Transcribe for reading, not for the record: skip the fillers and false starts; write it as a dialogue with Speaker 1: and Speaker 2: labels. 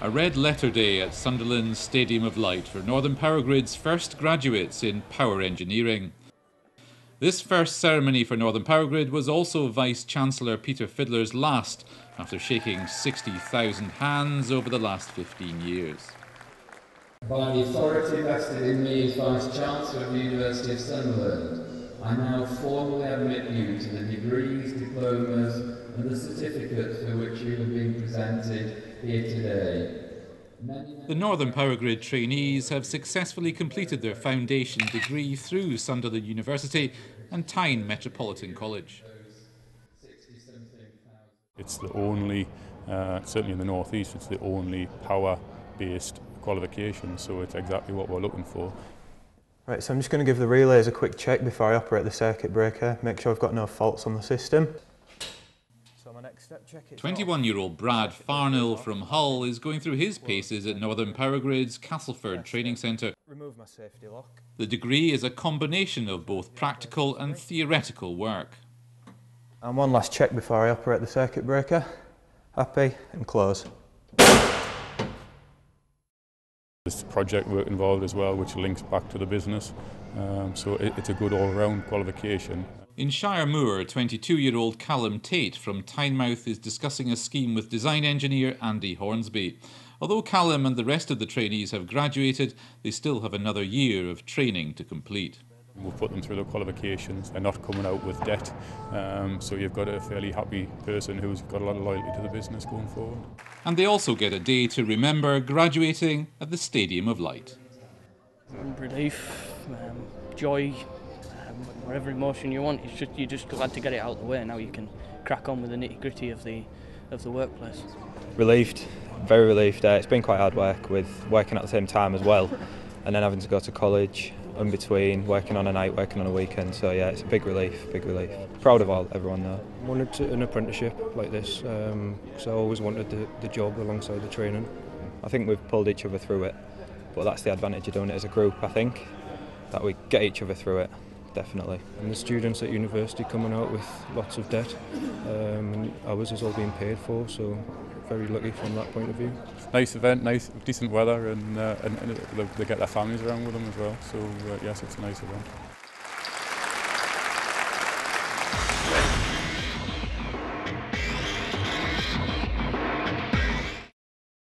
Speaker 1: A red letter day at Sunderland's Stadium of Light for Northern Powergrid's first graduates in power engineering. This first ceremony for Northern Powergrid was also Vice-Chancellor Peter Fiddler's last, after shaking 60,000 hands over the last 15 years.
Speaker 2: By the authority vested in me as Vice-Chancellor of the University of Sunderland, I now formally admit you to the degrees, diplomas and the certificates for which you have been presented here today.
Speaker 1: The Northern Powergrid trainees have successfully completed their foundation degree through Sunderland University and Tyne Metropolitan College.
Speaker 3: It's the only, certainly in the North East, it's the only power-based qualification, so it's exactly what we're looking for.
Speaker 4: Right, so I'm just going to give the relays a quick check before I operate the circuit breaker, make sure I've got no faults on the system.
Speaker 1: 21-year-old Brad Farnell from Hull is going through his paces at Northern Powergrid's Castleford Training Centre.
Speaker 4: Remove my safety lock.
Speaker 1: The degree is a combination of both practical and theoretical work.
Speaker 4: And one last check before I operate the circuit breaker. Happy and close.
Speaker 3: There's project work involved as well, which links back to the business, so it's a good all-round qualification.
Speaker 1: In Shire Moor, 22-year-old Callum Tate from Tynemouth is discussing a scheme with design engineer Andy Hornsby. Although Callum and the rest of the trainees have graduated, they still have another year of training to complete.
Speaker 3: We'll put them through the qualifications. They're not coming out with debt, so you've got a fairly happy person who's got a lot of loyalty to the business going forward.
Speaker 1: And they also get a day to remember graduating at the Stadium of Light.
Speaker 5: Relief, joy, whatever emotion you want. You're just glad to get it out of the way. Now you can crack on with the nitty-gritty of the workplace.
Speaker 6: Relieved, very relieved. It's been quite hard work with working at the same time as well, and then having to go to college in between, working on a night, working on a weekend. So yeah, it's a big relief, big relief. Proud of everyone though.
Speaker 7: Wanted an apprenticeship like this, because I always wanted the job alongside the training.
Speaker 6: I think we've pulled each other through it, but that's the advantage of doing it as a group, I think, that we get each other through it, definitely.
Speaker 7: And the students at university coming out with lots of debt, and ours is all being paid for, so very lucky from that point of view.
Speaker 3: Nice event, nice, decent weather, and they get their families around with them as well, so yes, it's a nice event.